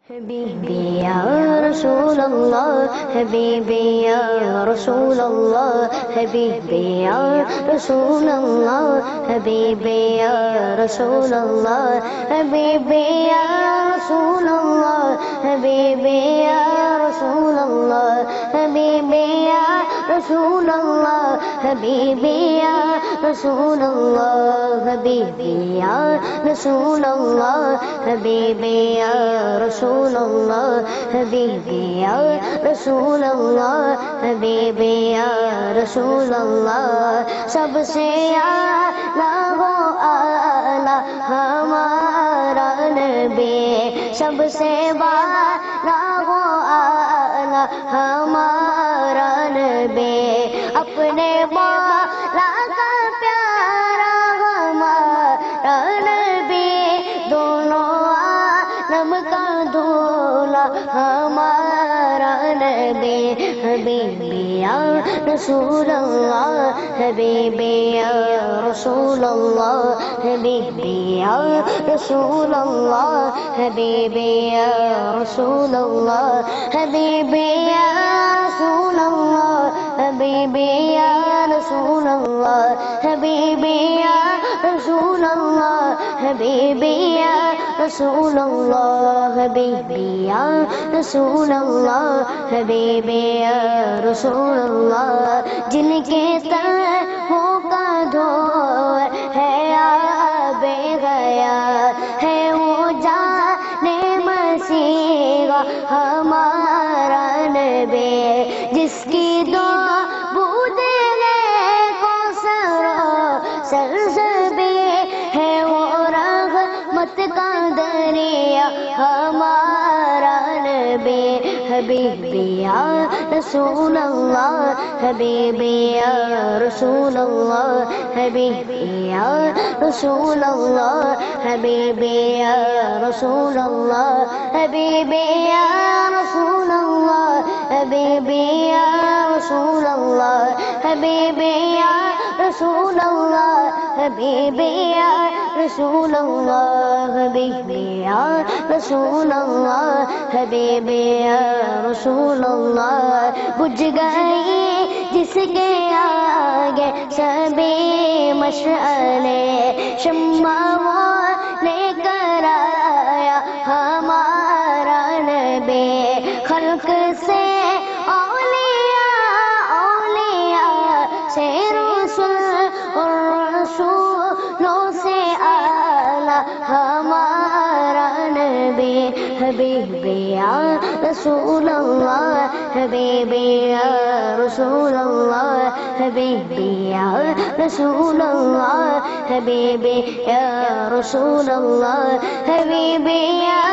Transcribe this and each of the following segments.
हबीबी या रसूल अल्लाह, हबीबी या रसूल अल्लाह, हबीबी या रसूल अल्लाह, हबीबी या रसूल अल्लाह, हबीबी या रसूल अल्लाह, हबीबी या रसूल अल्लाह, हबीबी या रसूल अल्लाह, हबीबी या रसूल अल्लाह, हबीबी या रसूल अल्लाह, हबीबी या रसूल अल्लाह, हबीबी या रसूल अल्लाह, हबीबी या रसूल अल्लाह। सबसे आला वो आला हमारा नबी, सबसे वाला वो आला हमारा नबी, अपने मौला का प्यारा हमारा नबी, दोनों आलम का दूल्हा हमारा नबी। हबीबी या रसूल अल्लाह, हबीबी या रसूल अल्लाह, हबीबी या रसूल अल्लाह, हबीबी या रसूल अल्लाह, हबीबी या रसूल अल्लाह, हबीबी या रसूल अल्लाह, हबीबी या रसूल अल्लाह, हबीबी या रसूल अल्लाह, हबीबी या रसूल अल्लाह, हबीबी या रसूल अल्लाह। जिनके तलवों का धोर है आबे गया है, वो जाने मसीहा हमारा नबी, जिसकी दो बूंदे हैं कौसर सरसबे है, वो रहमत का दरिया हमारा नबी। हबीबी या रसूल अल्लाह, हबीबी या रसूल अल्लाह, हबीबी या रसूल अल्लाह, हबीबी या रसूल अल्लाह, हबीबी या रसूल अल्लाह, हबीबी या रसूल अल्लाह, हबीबी या रसूल अल्लाह, हबीबी या रसूल अल्लाह, हबीबी या रसूल अल्लाह, हबीबी या रसूल अल्लाह। बुझ गई जिसके आगे सभी मशअले, शम्मा वो लेकर आया हमारा नबी, खल्क से औलिया औलिया से रसूल और रसूलों से आला हमारा नबी। हबीबी या रसूल अल्लाह, हबीबी या रसूल अल्लाह, हबीबी या रसूल अल्लाह, हबीबी या रसूल अल्लाह, हबीबी या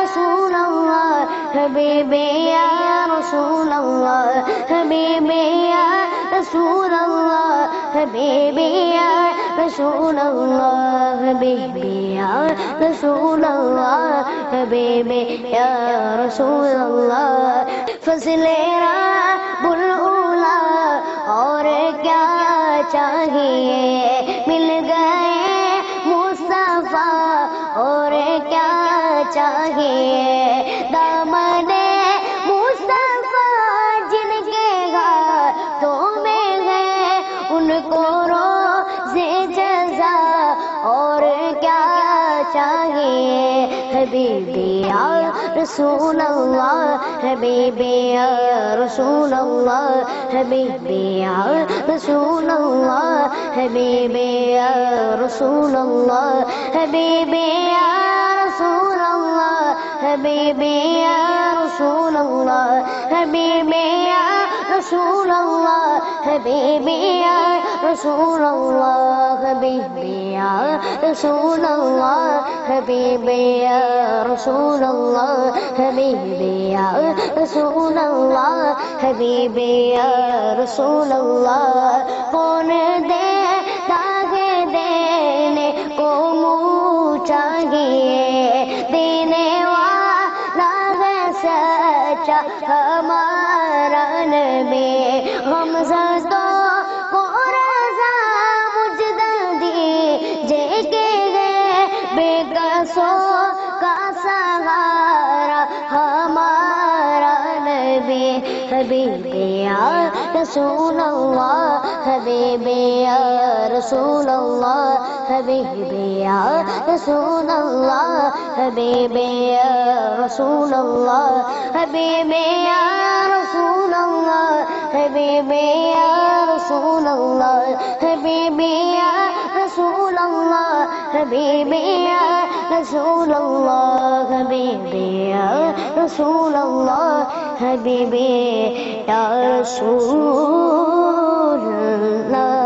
रसूल अल्लाह, हबीबी या रसूल अल्लाह, हबीबी या रसूल अल्लाह, हबीबी या रसूल अल्लाह, हबीबी या रसूल अल्लाह, हबीबी या रसूल अल्लाह। फज़ले रब्बुल उला और क्या चाहिए, मिल गए मुस्तफा और क्या चाहिए, दामने मुस्तफा जिनके हाथों में है, उनको रोज़े जज़ा और क्या चाहिए। हबीबी या रसूल अल्लाह, हबीबी या रसूल अल्लाह, हबीबी या रसूल अल्लाह, हबीबी या रसूल अल्लाह, हबीबी या रसूल अल्लाह, हबीबी या रसूल अल्लाह, हबीबी या रसूल अल्लाह, हबीबी या रसूल अल्लाह, हबीबी या रसूल अल्लाह, हबीबी या रसूल अल्लाह, हबीबी या रसूल अल्लाह, हबीबी या रसूल अल्लाह। कौन दे दागे देने को मुँह चाहिए, देने वाला है सच्चा हमारा नबी। हमज़दों को रज़ा मुझदा दीजिए के बेकसों का सहारा हबीबे या रसूल अल्लाह, हबीबे या रसूल अल्लाह, हबीबे या रसूल अल्लाह, हबीबे या रसूल अल्लाह, हबीबे या रसूल अल्लाह, हबीबे या रसूल अल्लाह, हबीबे या रसूल अल्लाह, हबीबे या रसूल अल्लाह, हबीबे या रसूल अल्लाह, हबीबे या रसूल अल्लाह।